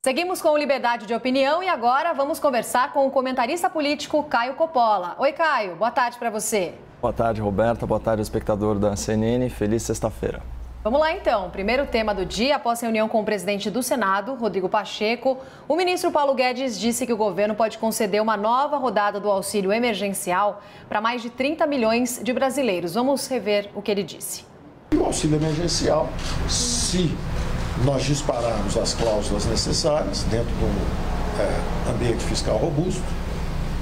Seguimos com liberdade de opinião e agora vamos conversar com o comentarista político Caio Coppola. Oi, Caio, boa tarde para você. Boa tarde, Roberta. Boa tarde, espectador da CNN. Feliz sexta-feira. Vamos lá, então. Primeiro tema do dia, após reunião com o presidente do Senado, Rodrigo Pacheco, o ministro Paulo Guedes disse que o governo pode conceder uma nova rodada do auxílio emergencial para mais de 30 milhões de brasileiros. Vamos rever o que ele disse. O auxílio emergencial, se nós dispararmos as cláusulas necessárias dentro de um ambiente fiscal robusto,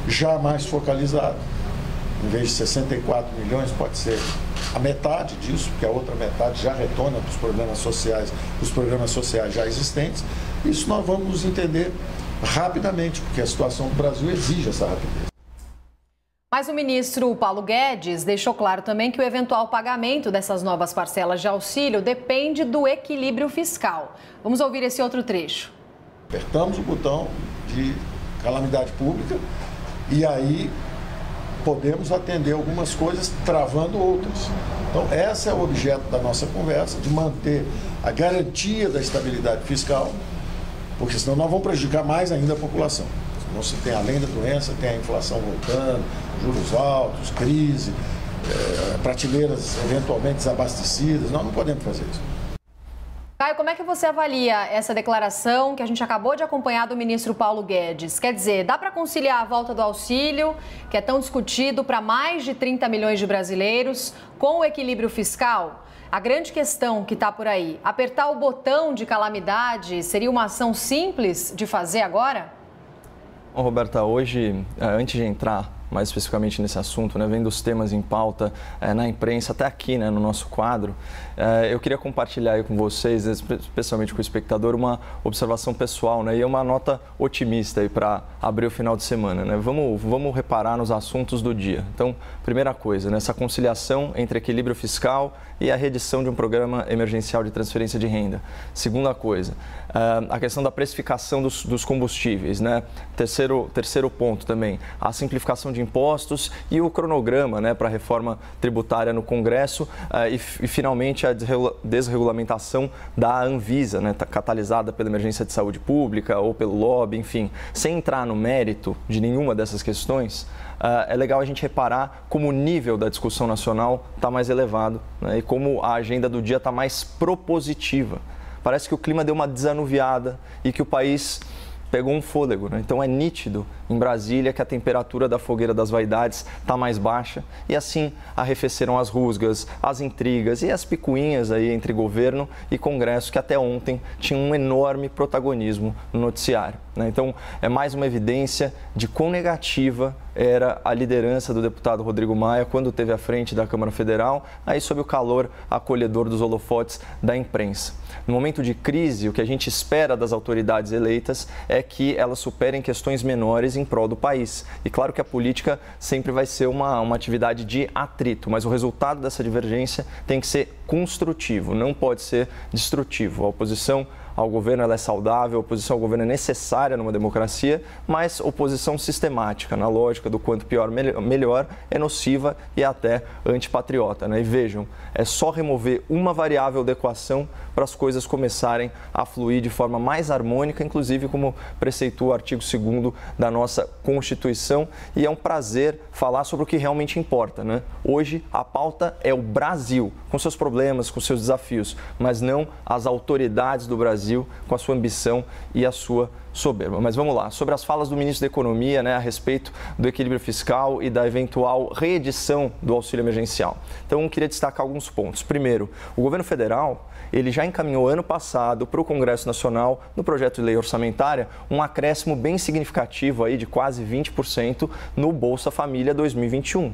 já mais focalizado, em vez de 64 milhões, pode ser a metade disso, porque a outra metade já retorna para os programas sociais já existentes. Isso nós vamos entender rapidamente, porque a situação do Brasil exige essa rapidez. Mas o ministro Paulo Guedes deixou claro também que o eventual pagamento dessas novas parcelas de auxílio depende do equilíbrio fiscal. Vamos ouvir esse outro trecho. Apertamos o botão de calamidade pública e aí podemos atender algumas coisas, travando outras. Então, esse é o objeto da nossa conversa, de manter a garantia da estabilidade fiscal, porque senão nós vamos prejudicar mais ainda a população. Não se tem, além da doença, tem a inflação voltando, juros altos, crise, prateleiras eventualmente desabastecidas. Nós não podemos fazer isso. Caio, como é que você avalia essa declaração que a gente acabou de acompanhar do ministro Paulo Guedes? Quer dizer, dá para conciliar a volta do auxílio, que é tão discutido para mais de 30 milhões de brasileiros, com o equilíbrio fiscal? A grande questão que está por aí, apertar o botão de calamidade seria uma ação simples de fazer agora? Bom, Roberta, hoje, antes de entrar mais especificamente nesse assunto, vendo os temas em pauta na imprensa, até aqui no nosso quadro, eu queria compartilhar aí com vocês, especialmente com o espectador, uma observação pessoal e uma nota otimista para abrir o final de semana. Vamos reparar nos assuntos do dia. Então, primeira coisa, essa conciliação entre equilíbrio fiscal e a reedição de um programa emergencial de transferência de renda. Segunda coisa, a questão da precificação dos combustíveis. Terceiro ponto também, a simplificação de impostos e o cronograma para a reforma tributária no Congresso e finalmente a desregulamentação da Anvisa, catalisada pela emergência de saúde pública ou pelo lobby, enfim. Sem entrar no mérito de nenhuma dessas questões, é legal a gente reparar como o nível da discussão nacional está mais elevado e como a agenda do dia está mais propositiva. Parece que o clima deu uma desanuviada e que o país pegou um fôlego. Então é nítido em Brasília que a temperatura da fogueira das vaidades está mais baixa e assim arrefeceram as rusgas, as intrigas e as picuinhas aí entre governo e Congresso que até ontem tinham um enorme protagonismo no noticiário. Então é mais uma evidência de quão negativa era a liderança do deputado Rodrigo Maia quando esteve à frente da Câmara Federal, aí sob o calor acolhedor dos holofotes da imprensa. No momento de crise, o que a gente espera das autoridades eleitas é que elas superem questões menores em prol do país. E claro que a política sempre vai ser uma atividade de atrito, mas o resultado dessa divergência tem que ser construtivo, não pode ser destrutivo. A oposição ao governo ela é saudável, a oposição ao governo é necessária numa democracia, mas oposição sistemática, na lógica do quanto pior, melhor, é nociva e até antipatriota. E vejam, é só remover uma variável da equação para as coisas começarem a fluir de forma mais harmônica, inclusive como preceitua o artigo 2º da nossa Constituição. E é um prazer falar sobre o que realmente importa. Hoje, a pauta é o Brasil, com seus problemas, com seus desafios, mas não as autoridades do Brasil com a sua ambição e a sua soberba. Mas vamos lá, sobre as falas do ministro da Economia a respeito do equilíbrio fiscal e da eventual reedição do auxílio emergencial. Então, eu queria destacar alguns pontos. Primeiro, o governo federal ele já encaminhou ano passado para o Congresso Nacional, no projeto de lei orçamentária, um acréscimo bem significativo aí de quase 20% no Bolsa Família 2021.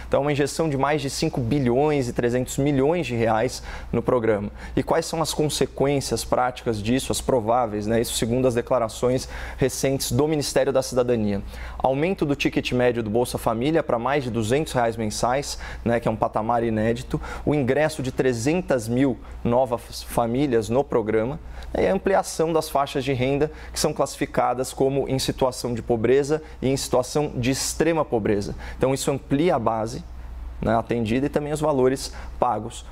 Então, uma injeção de mais de 5 bilhões e 300 milhões de reais no programa. E quais são as consequências práticas disso, as prováveis, isso segundo as declarações recentes do Ministério da Cidadania. Aumento do ticket médio do Bolsa Família para mais de R$200 mensais, que é um patamar inédito, o ingresso de 300 mil novas famílias no programa e a ampliação das faixas de renda que são classificadas como em situação de pobreza e em situação de extrema pobreza. Então, isso amplia a base atendida e também os valores pagos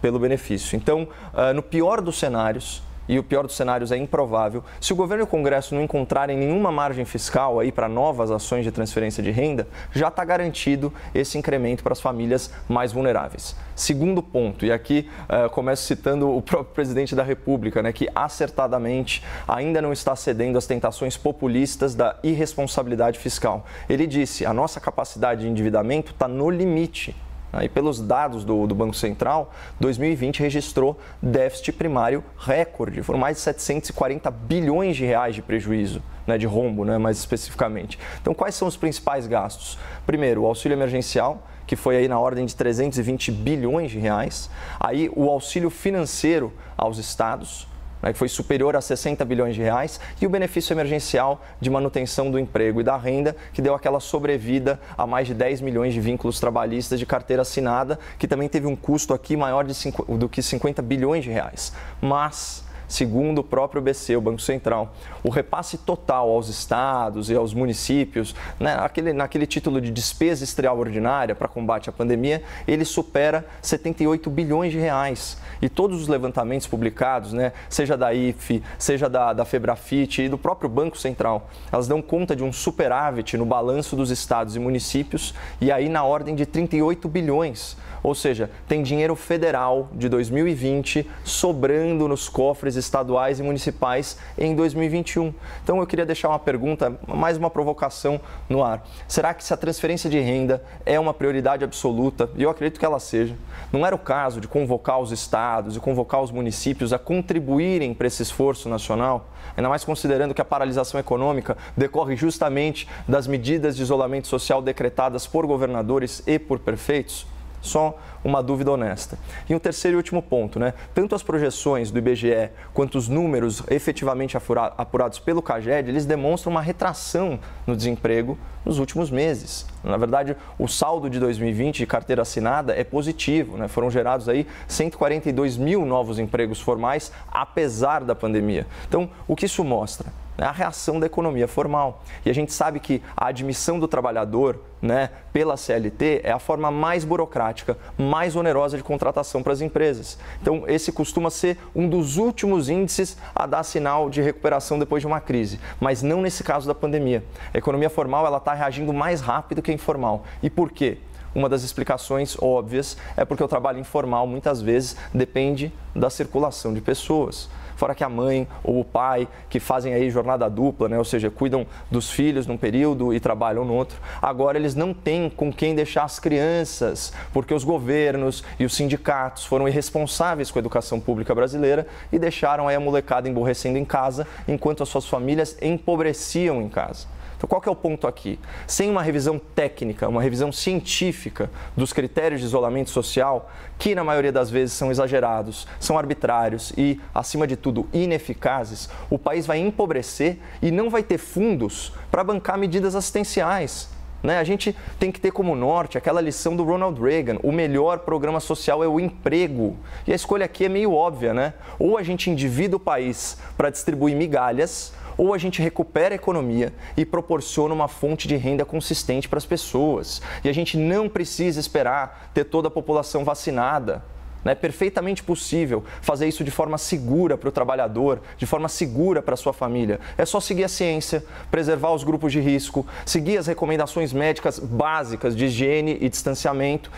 pelo benefício. Então, no pior dos cenários, e o pior dos cenários é improvável, se o governo e o Congresso não encontrarem nenhuma margem fiscal aí para novas ações de transferência de renda, já está garantido esse incremento para as famílias mais vulneráveis. Segundo ponto, e aqui começo citando o próprio presidente da República, né, que acertadamente ainda não está cedendo às tentações populistas da irresponsabilidade fiscal. Ele disse: a nossa capacidade de endividamento está no limite. E pelos dados do Banco Central, 2020 registrou déficit primário recorde. Foram mais de 740 bilhões de reais de prejuízo, né, de rombo, né, mais especificamente. Então, quais são os principais gastos? Primeiro, o auxílio emergencial, que foi aí na ordem de 320 bilhões de reais. Aí, o auxílio financeiro aos estados, que foi superior a 60 bilhões de reais, e o benefício emergencial de manutenção do emprego e da renda, que deu aquela sobrevida a mais de 10 milhões de vínculos trabalhistas de carteira assinada, que também teve um custo aqui maior do que 50 bilhões de reais. Mas, segundo o próprio BC, o Banco Central, o repasse total aos estados e aos municípios, né, naquele título de despesa extraordinária para combate à pandemia, ele supera 78 bilhões de reais. E todos os levantamentos publicados, né, seja da IFE, seja da Febrafit e do próprio Banco Central, elas dão conta de um superávit no balanço dos estados e municípios, e aí na ordem de 38 bilhões. Ou seja, tem dinheiro federal de 2020 sobrando nos cofres estaduais e municipais em 2021. Então eu queria deixar uma pergunta, mais uma provocação no ar. Será que se a transferência de renda é uma prioridade absoluta, e eu acredito que ela seja, não era o caso de convocar os estados e convocar os municípios a contribuírem para esse esforço nacional? Ainda mais considerando que a paralisação econômica decorre justamente das medidas de isolamento social decretadas por governadores e por prefeitos? Só uma dúvida honesta. E um terceiro e último ponto, né? Tanto as projeções do IBGE quanto os números efetivamente apurados pelo CAGED, eles demonstram uma retração no desemprego nos últimos meses. Na verdade, o saldo de 2020 de carteira assinada é positivo, né? Foram gerados aí 142 mil novos empregos formais, apesar da pandemia. Então, o que isso mostra? A reação da economia formal. E a gente sabe que a admissão do trabalhador, né, pela CLT é a forma mais burocrática, mais onerosa de contratação para as empresas. Então, esse costuma ser um dos últimos índices a dar sinal de recuperação depois de uma crise, mas não nesse caso da pandemia. A economia formal está reagindo mais rápido que a informal. E por quê? Uma das explicações óbvias é porque o trabalho informal muitas vezes depende da circulação de pessoas. Fora que a mãe ou o pai que fazem aí jornada dupla, né? Ou seja, cuidam dos filhos num período e trabalham no outro, agora eles não têm com quem deixar as crianças, porque os governos e os sindicatos foram irresponsáveis com a educação pública brasileira e deixaram aí a molecada emborrecendo em casa, enquanto as suas famílias empobreciam em casa. Então, qual que é o ponto aqui? Sem uma revisão técnica, uma revisão científica dos critérios de isolamento social, que na maioria das vezes são exagerados, são arbitrários e, acima de tudo, ineficazes, o país vai empobrecer e não vai ter fundos para bancar medidas assistenciais. A gente tem que ter como norte aquela lição do Ronald Reagan: o melhor programa social é o emprego. E a escolha aqui é meio óbvia, né? Ou a gente endivida o país para distribuir migalhas, ou a gente recupera a economia e proporciona uma fonte de renda consistente para as pessoas. E a gente não precisa esperar ter toda a população vacinada. É perfeitamente possível fazer isso de forma segura para o trabalhador, de forma segura para a sua família. É só seguir a ciência, preservar os grupos de risco, seguir as recomendações médicas básicas de higiene e distanciamento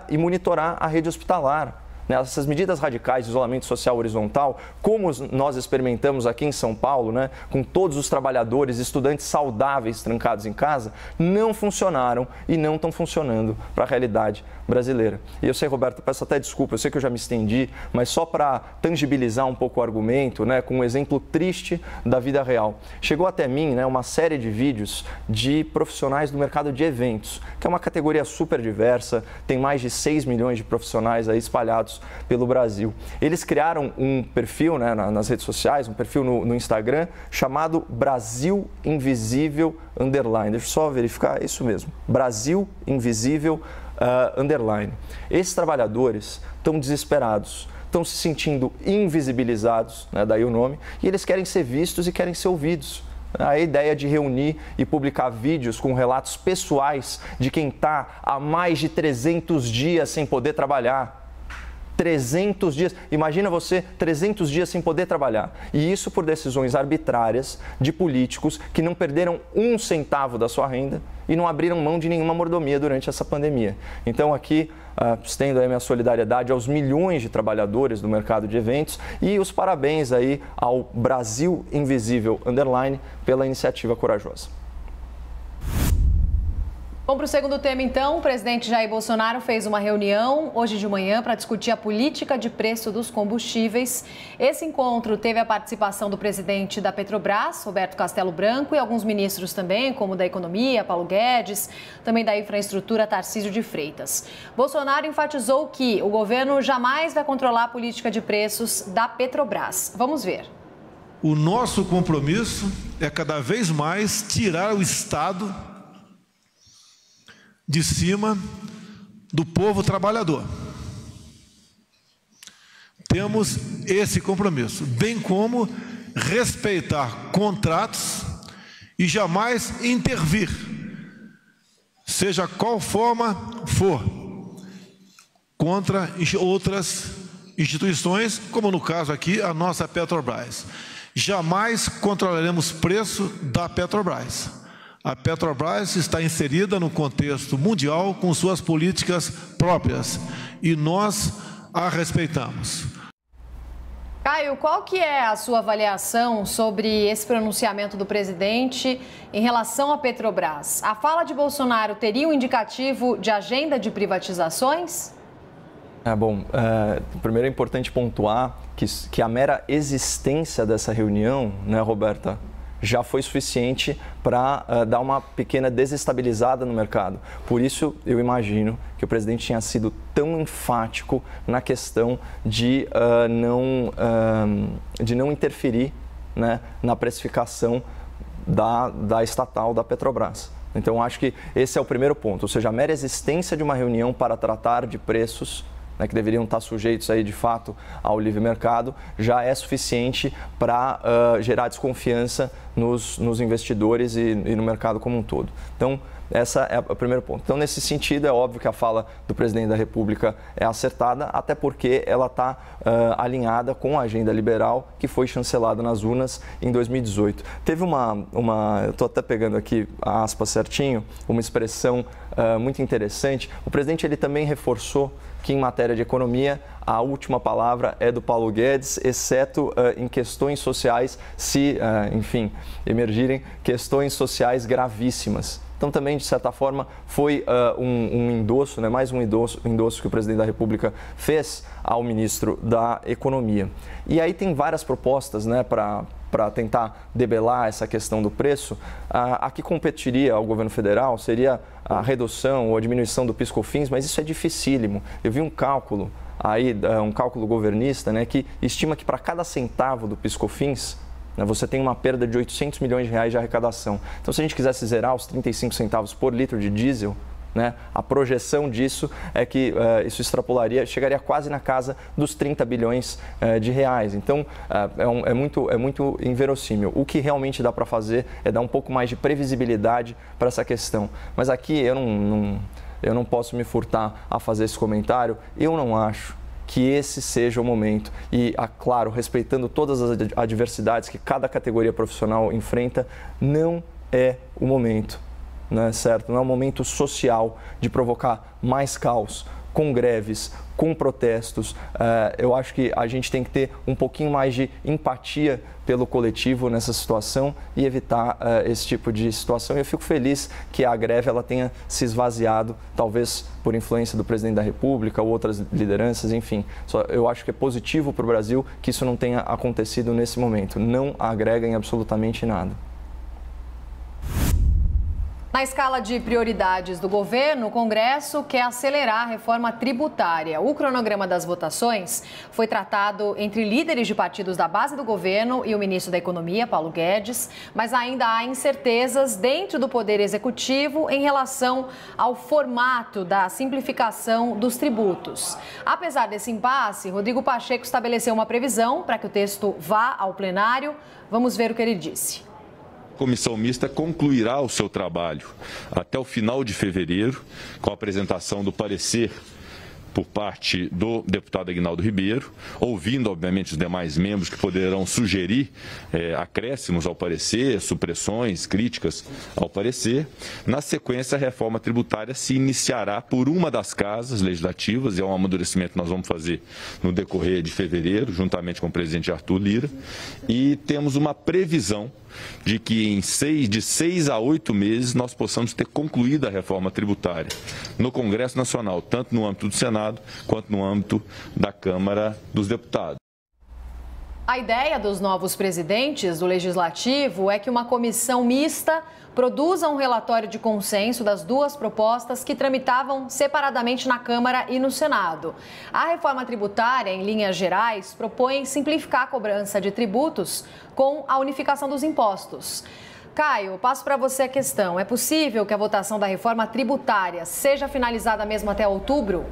e monitorar a rede hospitalar. Essas medidas radicais de isolamento social horizontal, como nós experimentamos aqui em São Paulo, né, com todos os trabalhadores, estudantes saudáveis trancados em casa, não funcionaram e não estão funcionando para a realidade brasileira. E eu sei, Roberto, peço até desculpa, eu sei que eu já me estendi, mas só para tangibilizar um pouco o argumento, né, com um exemplo triste da vida real. Chegou até mim, né, uma série de vídeos de profissionais do mercado de eventos, que é uma categoria super diversa, tem mais de 6 milhões de profissionais aí espalhados pelo Brasil. Eles criaram um perfil, né, nas redes sociais, um perfil no Instagram, chamado Brasil Invisível _. Deixa eu só verificar, é isso mesmo, Brasil Invisível _. Esses trabalhadores estão desesperados, estão se sentindo invisibilizados, né, daí o nome, e eles querem ser vistos e querem ser ouvidos. A ideia de reunir e publicar vídeos com relatos pessoais de quem está há mais de 300 dias sem poder trabalhar. 300 dias. Imagina você 300 dias sem poder trabalhar. E isso por decisões arbitrárias de políticos que não perderam um centavo da sua renda e não abriram mão de nenhuma mordomia durante essa pandemia. Então aqui estendo a minha solidariedade aos milhões de trabalhadores do mercado de eventos e os parabéns aí ao Brasil Invisível _ pela iniciativa corajosa. Vamos para o segundo tema, então. O presidente Jair Bolsonaro fez uma reunião hoje de manhã para discutir a política de preço dos combustíveis. Esse encontro teve a participação do presidente da Petrobras, Roberto Castello Branco, e alguns ministros também, como da Economia, Paulo Guedes, também da Infraestrutura, Tarcísio de Freitas. Bolsonaro enfatizou que o governo jamais vai controlar a política de preços da Petrobras. Vamos ver. O nosso compromisso é cada vez mais tirar o Estado de cima do povo trabalhador. Temos esse compromisso, bem como respeitar contratos e jamais intervir, seja qual forma for, contra outras instituições, como no caso aqui a nossa Petrobras. Jamais controlaremos preço da Petrobras. A Petrobras está inserida no contexto mundial com suas políticas próprias e nós a respeitamos. Caio, qual que é a sua avaliação sobre esse pronunciamento do presidente em relação à Petrobras? A fala de Bolsonaro teria um indicativo de agenda de privatizações? Primeiro é importante pontuar que a mera existência dessa reunião, né, Roberta, já foi suficiente para dar uma pequena desestabilizada no mercado. Por isso, eu imagino que o presidente tinha sido tão enfático na questão de não interferir, né, na precificação da estatal, da Petrobras. Então, acho que esse é o primeiro ponto, ou seja, a mera existência de uma reunião para tratar de preços, né, que deveriam estar sujeitos aí de fato ao livre mercado, já é suficiente para gerar desconfiança nos investidores e no mercado como um todo. Então, esse é o primeiro ponto. Então, nesse sentido, é óbvio que a fala do presidente da República é acertada, até porque ela está alinhada com a agenda liberal que foi chancelada nas urnas em 2018. Teve eu estou até pegando aqui a aspa certinho, uma expressão muito interessante. O presidente ele também reforçou que em matéria de economia a última palavra é do Paulo Guedes, exceto em questões sociais, se, emergirem questões sociais gravíssimas. Então, também, de certa forma, foi um endosso, né, mais um endosso que o presidente da República fez ao ministro da Economia. E aí tem várias propostas, né, para tentar debelar essa questão do preço. A que competiria ao governo federal seria a redução ou a diminuição do PIS/COFINS, mas isso é dificílimo. Eu vi um cálculo aí, um cálculo governista, né, que estima que para cada centavo do PIS/COFINS, né, você tem uma perda de 800 milhões de reais de arrecadação. Então, se a gente quisesse zerar os 35 centavos por litro de diesel, né, a projeção disso é que isso chegaria quase na casa dos 30 bilhões de reais. Então, é muito inverossímil. O que realmente dá para fazer é dar um pouco mais de previsibilidade para essa questão. Mas aqui eu não posso me furtar a fazer esse comentário. Eu não acho que esse seja o momento. E, claro, respeitando todas as adversidades que cada categoria profissional enfrenta, não é o momento. Não é certo? Não é um momento social de provocar mais caos, com greves, com protestos. Eu acho que a gente tem que ter um pouquinho mais de empatia pelo coletivo nessa situação e evitar esse tipo de situação. Eu fico feliz que a greve ela tenha se esvaziado, talvez por influência do presidente da República ou outras lideranças, enfim. Eu acho que é positivo para o Brasil que isso não tenha acontecido nesse momento. Não agrega em absolutamente nada. Na escala de prioridades do governo, o Congresso quer acelerar a reforma tributária. O cronograma das votações foi tratado entre líderes de partidos da base do governo e o ministro da Economia, Paulo Guedes, mas ainda há incertezas dentro do Poder Executivo em relação ao formato da simplificação dos tributos. Apesar desse impasse, Rodrigo Pacheco estabeleceu uma previsão para que o texto vá ao plenário. Vamos ver o que ele disse. A comissão mista concluirá o seu trabalho até o final de fevereiro, com a apresentação do parecer por parte do deputado Aguinaldo Ribeiro, ouvindo, obviamente, os demais membros que poderão sugerir acréscimos ao parecer, supressões, críticas ao parecer. Na sequência, a reforma tributária se iniciará por uma das casas legislativas, e é um amadurecimento que nós vamos fazer no decorrer de fevereiro, juntamente com o presidente Arthur Lira, e temos uma previsão de que de 6 a 8 meses nós possamos ter concluído a reforma tributária no Congresso Nacional, tanto no âmbito do Senado quanto no âmbito da Câmara dos Deputados. A ideia dos novos presidentes do Legislativo é que uma comissão mista produza um relatório de consenso das duas propostas que tramitavam separadamente na Câmara e no Senado. A reforma tributária, em linhas gerais, propõe simplificar a cobrança de tributos com a unificação dos impostos. Caio, passo para você a questão. É possível que a votação da reforma tributária seja finalizada mesmo até outubro?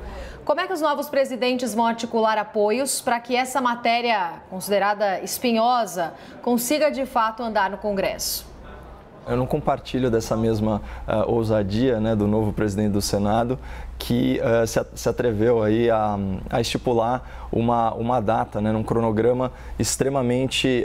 Como é que os novos presidentes vão articular apoios para que essa matéria, considerada espinhosa, consiga de fato andar no Congresso? Eu não compartilho dessa mesma ousadia, né, do novo presidente do Senado, que se atreveu aí a estipular uma data, né, num cronograma extremamente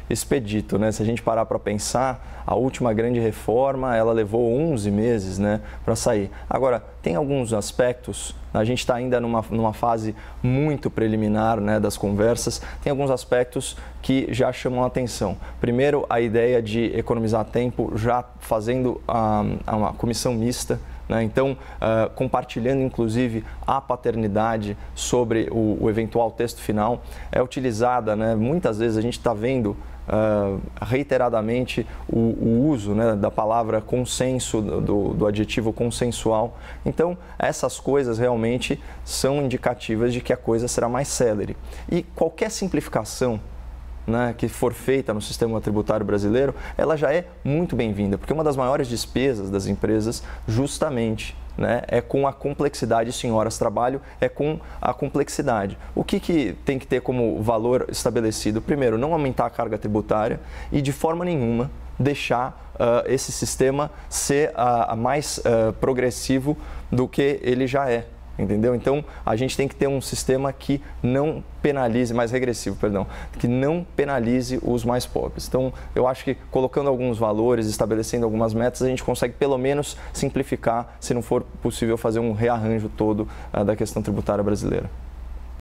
expedito, né? Se a gente parar para pensar, a última grande reforma, ela levou 11 meses, né, para sair. Agora, tem alguns aspectos, a gente está ainda numa fase muito preliminar, né, das conversas, tem alguns aspectos que já chamam a atenção. Primeiro, a ideia de economizar tempo já fazendo uma comissão mista, né? Então, compartilhando inclusive a paternidade sobre o eventual texto final, é utilizada, né? Muitas vezes a gente está vendo reiteradamente o uso, né, da palavra consenso, do adjetivo consensual. Então, essas coisas realmente são indicativas de que a coisa será mais célere. E qualquer simplificação, né, que for feita no sistema tributário brasileiro, ela já é muito bem-vinda, porque uma das maiores despesas das empresas justamente, né, é com a complexidade, sim, horas de trabalho, é com a complexidade. O que tem que ter como valor estabelecido? Primeiro, não aumentar a carga tributária e, de forma nenhuma, deixar esse sistema ser mais progressivo do que ele já é. Entendeu? Então, a gente tem que ter um sistema que não penalize, mais regressivo, perdão, que não penalize os mais pobres. Então, eu acho que colocando alguns valores, estabelecendo algumas metas, a gente consegue pelo menos simplificar, se não for possível fazer um rearranjo todo da questão tributária brasileira.